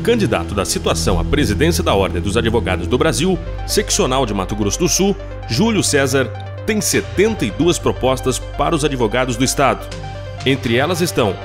candidato da situação à presidência da Ordem dos Advogados do Brasil, seccional de Mato Grosso do Sul, Júlio César, tem 72 propostas para os advogados do Estado. Entre elas estão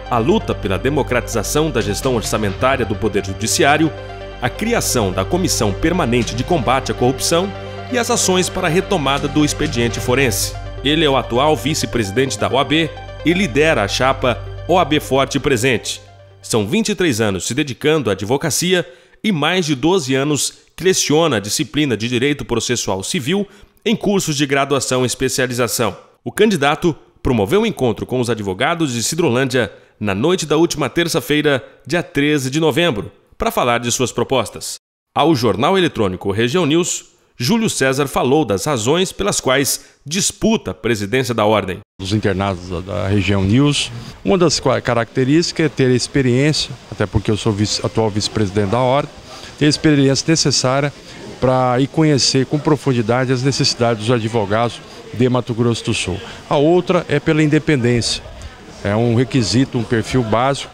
a luta pela democratização da gestão orçamentária do Poder Judiciário, a criação da Comissão Permanente de Combate à Corrupção e as ações para a retomada do expediente forense. Ele é o atual vice-presidente da OAB e lidera a chapa OAB Forte Presente. São 23 anos se dedicando à advocacia e mais de 12 anos que leciona a disciplina de Direito Processual Civil em cursos de graduação e especialização. O candidato promoveu um encontro com os advogados de Sidrolândia na noite da última terça-feira, dia 13 de novembro, para falar de suas propostas. Ao jornal eletrônico Região News, Júlio César falou das razões pelas quais disputa a presidência da Ordem. Os internados da Região News, uma das características é ter experiência, até porque eu sou atual vice-presidente da Ordem, ter a experiência necessária para ir conhecer com profundidade as necessidades dos advogados de Mato Grosso do Sul. A outra é pela independência. É um requisito, um perfil básico,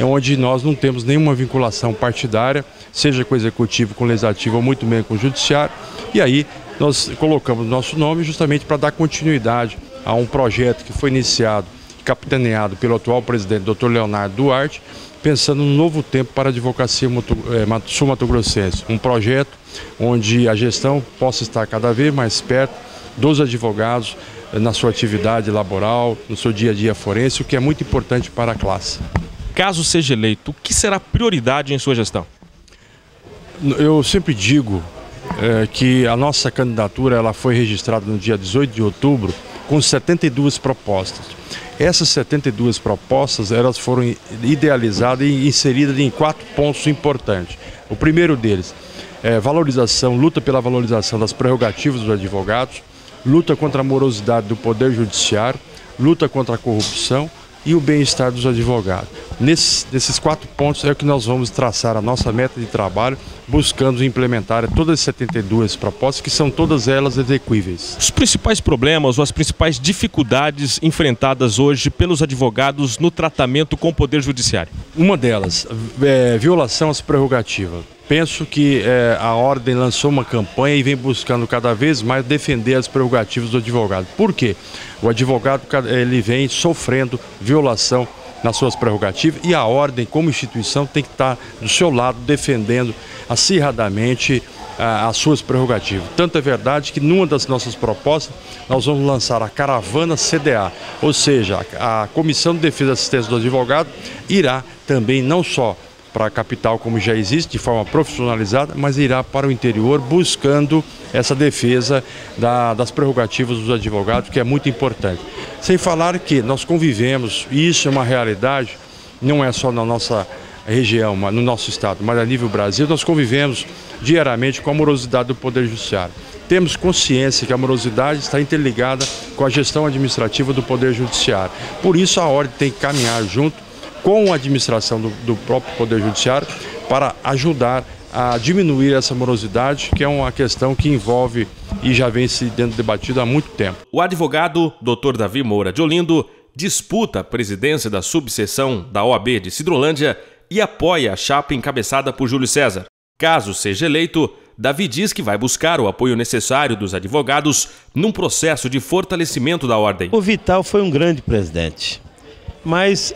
onde nós não temos nenhuma vinculação partidária, seja com o Executivo, com o Legislativo ou muito menos com o Judiciário. E aí nós colocamos o nosso nome justamente para dar continuidade a um projeto que foi iniciado e capitaneado pelo atual presidente, Dr. Leonardo Duarte, pensando num novo tempo para a advocacia sul-mato-grossense. Um projeto onde a gestão possa estar cada vez mais perto dos advogados na sua atividade laboral, no seu dia a dia forense, o que é muito importante para a classe. Caso seja eleito, o que será prioridade em sua gestão? Eu sempre digo que a nossa candidatura ela foi registrada no dia 18 de outubro com 72 propostas. Essas 72 propostas elas foram idealizadas e inseridas em 4 pontos importantes. O primeiro deles é luta pela valorização das prerrogativas dos advogados, luta contra a morosidade do Poder Judiciário, luta contra a corrupção e o bem-estar dos advogados. Nesses 4 pontos é o que nós vamos traçar a nossa meta de trabalho, buscando implementar todas as 72 propostas, que são todas elas execuíveis. Os principais problemas ou as principais dificuldades enfrentadas hoje pelos advogados no tratamento com o Poder Judiciário? Uma delas é violação às prerrogativas. Penso que a Ordem lançou uma campanha e vem buscando cada vez mais defender as prerrogativas do advogado. Por quê? O advogado ele vem sofrendo violação nas suas prerrogativas e a Ordem, como instituição, tem que estar do seu lado defendendo acirradamente as suas prerrogativas. Tanto é verdade que numa das nossas propostas nós vamos lançar a caravana CDA, ou seja, a Comissão de Defesa e Assistência do Advogado irá também não só para a capital, como já existe, de forma profissionalizada, mas irá para o interior buscando essa defesa das prerrogativas dos advogados, que é muito importante. Sem falar que nós convivemos, e isso é uma realidade, não é só na nossa região, no nosso estado, mas a nível Brasil, nós convivemos diariamente com a morosidade do Poder Judiciário. Temos consciência que a morosidade está interligada com a gestão administrativa do Poder Judiciário. Por isso a Ordem tem que caminhar junto com a administração do próprio Poder Judiciário para ajudar a diminuir essa morosidade, que é uma questão que envolve e já vem sendo debatido há muito tempo. O advogado Dr. Davi Moura de Olindo disputa a presidência da subseção da OAB de Sidrolândia e apoia a chapa encabeçada por Júlio César. Caso seja eleito, Davi diz que vai buscar o apoio necessário dos advogados num processo de fortalecimento da Ordem. O Vital foi um grande presidente. Mas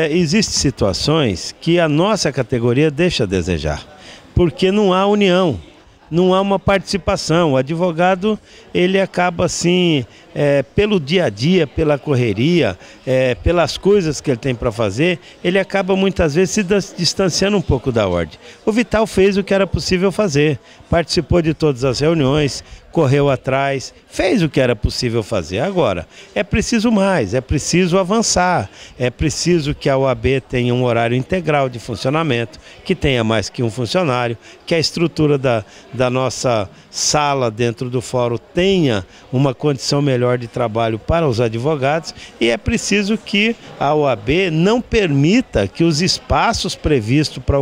existem situações que a nossa categoria deixa a desejar, porque não há união, não há uma participação. O advogado, ele acaba assim, pelo dia a dia, pela correria, pelas coisas que ele tem para fazer, ele acaba muitas vezes se distanciando um pouco da Ordem. O Vital fez o que era possível fazer, participou de todas as reuniões, correu atrás, fez o que era possível fazer. Agora, é preciso mais, é preciso avançar, é preciso que a OAB tenha um horário integral de funcionamento, que tenha mais que um funcionário, que a estrutura da nossa sala dentro do fórum tenha uma condição melhor melhor de trabalho para os advogados e é preciso que a OAB não permita que os espaços previstos para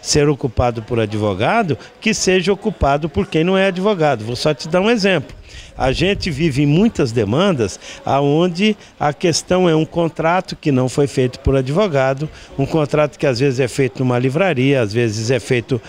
ser ocupado por advogado que seja ocupado por quem não é advogado. Vou só te dar um exemplo. A gente vive em muitas demandas onde a questão é um contrato que não foi feito por advogado, um contrato que às vezes é feito numa livraria, às vezes é feito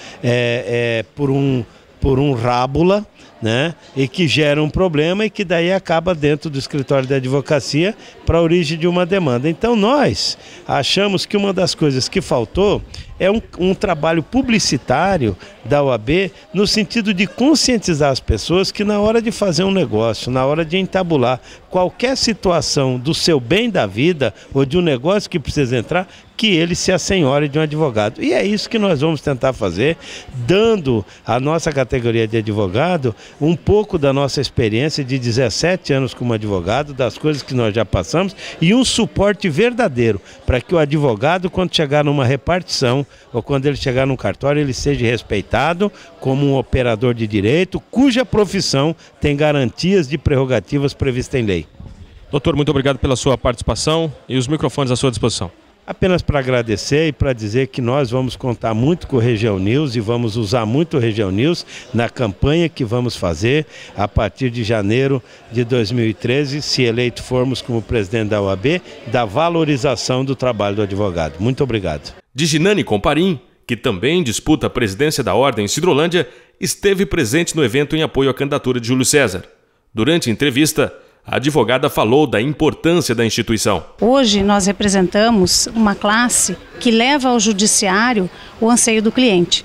por um rábula, né? E que gera um problema e que daí acaba dentro do escritório da advocacia para a origem de uma demanda. Então nós achamos que uma das coisas que faltou é um trabalho publicitário da OAB no sentido de conscientizar as pessoas que na hora de fazer um negócio, na hora de entabular qualquer situação do seu bem da vida ou de um negócio que precisa entrar, que ele se assenhore de um advogado. E é isso que nós vamos tentar fazer, dando à nossa categoria de advogado um pouco da nossa experiência de 17 anos como advogado, das coisas que nós já passamos e um suporte verdadeiro para que o advogado, quando chegar numa repartição ou quando ele chegar num cartório, ele seja respeitado como um operador de direito cuja profissão tem garantias de prerrogativas previstas em lei. Doutor, muito obrigado pela sua participação e os microfones à sua disposição. Apenas para agradecer e para dizer que nós vamos contar muito com o Região News e vamos usar muito o Região News na campanha que vamos fazer a partir de janeiro de 2013, se eleito formos como presidente da OAB, da valorização do trabalho do advogado. Muito obrigado. Diginane Comparim, que também disputa a presidência da Ordem em Sidrolândia, esteve presente no evento em apoio à candidatura de Júlio César. Durante a entrevista, a advogada falou da importância da instituição. Hoje nós representamos uma classe que leva ao judiciário o anseio do cliente.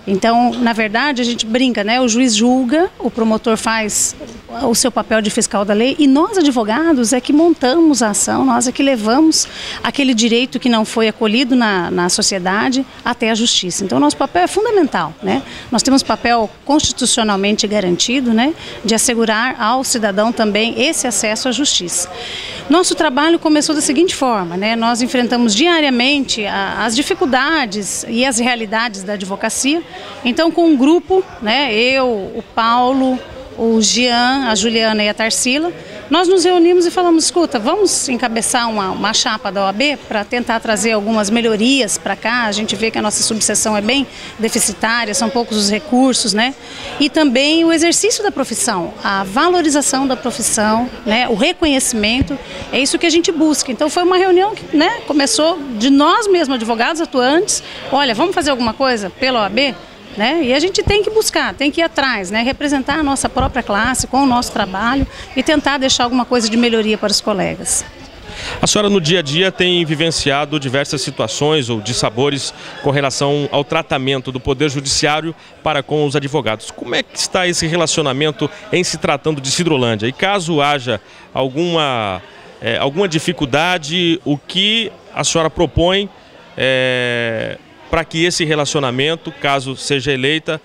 Então, na verdade, a gente brinca, né? O juiz julga, o promotor faz o seu papel de fiscal da lei e nós, advogados, é que montamos a ação, nós é que levamos aquele direito que não foi acolhido na sociedade até a justiça. Então, nosso papel é fundamental, né? Nós temos papel constitucionalmente garantido, né? De assegurar ao cidadão também esse acesso à justiça. Nosso trabalho começou da seguinte forma, né? Nós enfrentamos diariamente as dificuldades e as realidades da advocacia. Então, com um grupo, né, eu, o Paulo, o Jean, a Juliana e a Tarsila, nós nos reunimos e falamos, escuta, vamos encabeçar uma chapa da OAB para tentar trazer algumas melhorias para cá. A gente vê que a nossa subseção é bem deficitária, são poucos os recursos, né? E também o exercício da profissão, a valorização da profissão, né? O reconhecimento, é isso que a gente busca. Então foi uma reunião que, né, começou de nós mesmos, advogados atuantes, olha, vamos fazer alguma coisa pela OAB? Né? E a gente tem que buscar, tem que ir atrás, né? Representar a nossa própria classe com o nosso trabalho e tentar deixar alguma coisa de melhoria para os colegas. A senhora no dia a dia tem vivenciado diversas situações ou dissabores com relação ao tratamento do Poder Judiciário para com os advogados. Como é que está esse relacionamento em se tratando de Sidrolândia? E caso haja alguma dificuldade, o que a senhora propõe para que esse relacionamento, caso seja eleita,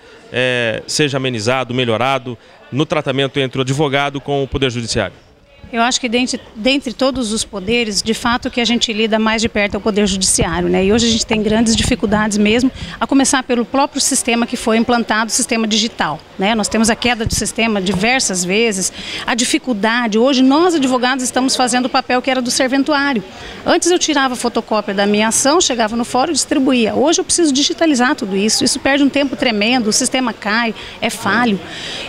seja amenizado, melhorado no tratamento entre o advogado com o Poder Judiciário? Eu acho que dentre todos os poderes, de fato, que a gente lida mais de perto é o Poder Judiciário, né? E hoje a gente tem grandes dificuldades mesmo, a começar pelo próprio sistema que foi implantado, o sistema digital, né? Nós temos a queda do sistema diversas vezes, a dificuldade. Hoje nós, advogados, estamos fazendo o papel que era do serventuário. Antes eu tirava fotocópia da minha ação, chegava no fórum e distribuía. Hoje eu preciso digitalizar tudo isso. Isso perde um tempo tremendo, o sistema cai, é falho.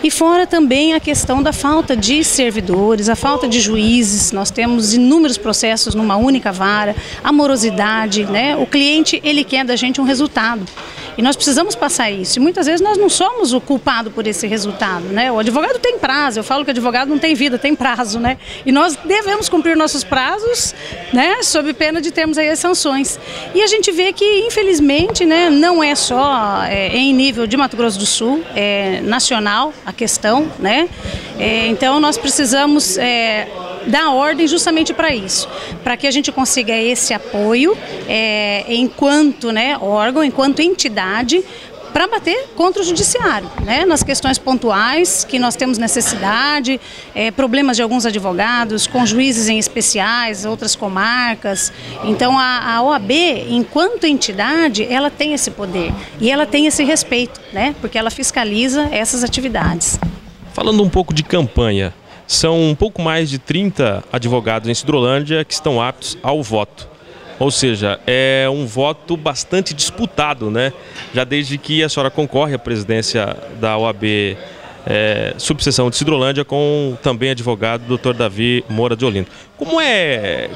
E fora também a questão da falta de servidores, a falta de juízes. Nós temos inúmeros processos numa única vara, a morosidade, né? O cliente, ele quer da gente um resultado. E nós precisamos passar isso. E muitas vezes nós não somos o culpado por esse resultado, né? O advogado tem prazo. Eu falo que o advogado não tem vida, tem prazo, né? E nós devemos cumprir nossos prazos, né? Sob pena de termos aí as sanções. E a gente vê que, infelizmente, né, não é só em nível de Mato Grosso do Sul, é nacional a questão, né? Então nós precisamos dar ordem justamente para isso, para que a gente consiga esse apoio enquanto, né, órgão, enquanto entidade, para bater contra o judiciário, né, nas questões pontuais que nós temos necessidade, problemas de alguns advogados, com juízes em especiais, outras comarcas. Então a OAB, enquanto entidade, ela tem esse poder e ela tem esse respeito, né, porque ela fiscaliza essas atividades. Falando um pouco de campanha, são um pouco mais de 30 advogados em Sidrolândia que estão aptos ao voto. Ou seja, é um voto bastante disputado, né? Já desde que a senhora concorre à presidência da OAB subseção de Sidrolândia com também advogado Dr. Davi Moura de Olinto. Como é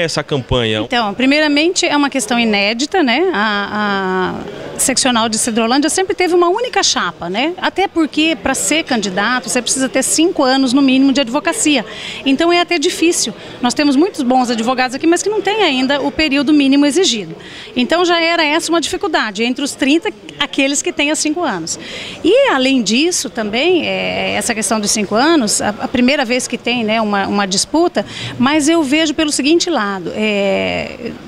essa campanha? Então, primeiramente é uma questão inédita, né? A seccional de Sidrolândia sempre teve uma única chapa, né? Até porque para ser candidato você precisa ter 5 anos no mínimo de advocacia. Então é até difícil. Nós temos muitos bons advogados aqui, mas que não têm ainda o período mínimo exigido. Então já era essa uma dificuldade, entre os 30, aqueles que têm 5 anos. E além disso também, essa questão dos 5 anos, a primeira vez que tem, né, uma disputa, mas eu vejo pelo seguinte lado,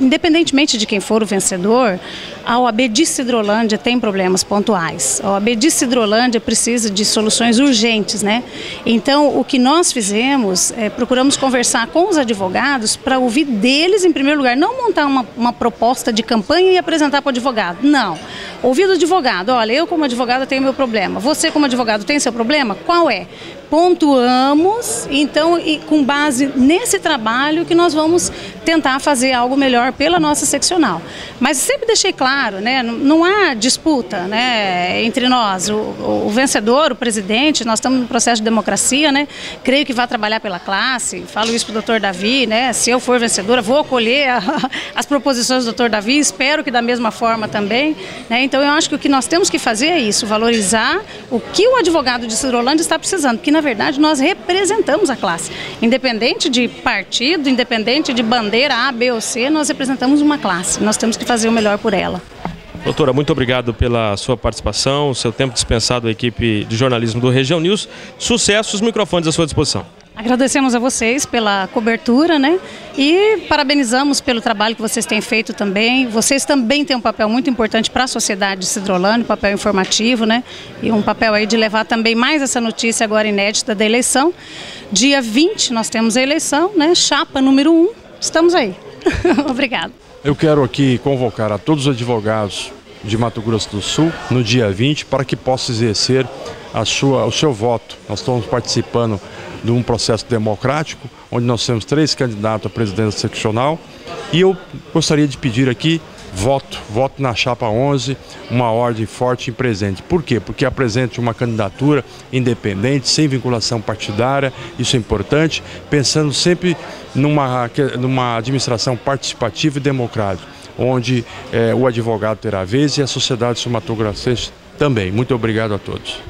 independentemente de quem for o vencedor, a OAB de Sidrolândia tem problemas pontuais. A OAB de Sidrolândia precisa de soluções urgentes, né? Então, o que nós fizemos, procuramos conversar com os advogados para ouvir deles, em primeiro lugar, não montar uma proposta de campanha e apresentar para o advogado, não. Ouvir do advogado, olha, eu como advogado tenho meu problema, você como advogado tem seu problema? Qual é? Pontuamos, então, e com base nesse trabalho que nós vamos tentar fazer algo melhor pela nossa seccional. Mas sempre deixei claro, né, não há disputa, né, entre nós. O vencedor, o presidente, nós estamos no processo de democracia, né, creio que vai trabalhar pela classe, falo isso para o Dr. Davi, né, se eu for vencedora vou acolher as proposições do Dr. Davi, espero que da mesma forma também, né, então eu acho que o que nós temos que fazer é isso, valorizar o que o advogado de Sidrolândia está precisando, porque na verdade nós representamos a classe, independente de partido, independente de bandeira A, B ou C, nós representamos uma classe, nós temos que fazer o melhor por ela. Doutora, muito obrigado pela sua participação, seu tempo dispensado à equipe de jornalismo do Região News, sucesso, os microfones à sua disposição. Agradecemos a vocês pela cobertura, né? E parabenizamos pelo trabalho que vocês têm feito também. Vocês também têm um papel muito importante para a sociedade de Sidrolândia, um papel informativo, né? E um papel aí de levar também mais essa notícia agora inédita da eleição. Dia 20 nós temos a eleição, né? Chapa número 1. Estamos aí. Obrigado. Eu quero aqui convocar a todos os advogados de Mato Grosso do Sul no dia 20 para que possam exercer o seu voto. Nós estamos participando de um processo democrático, onde nós temos 3 candidatos à presidência seccional, e eu gostaria de pedir aqui voto na chapa 11, uma ordem forte e presente. Por quê? Porque apresente uma candidatura independente, sem vinculação partidária, isso é importante, pensando sempre numa administração participativa e democrática, onde o advogado terá vez e a sociedade sul-mato-grossense também. Muito obrigado a todos.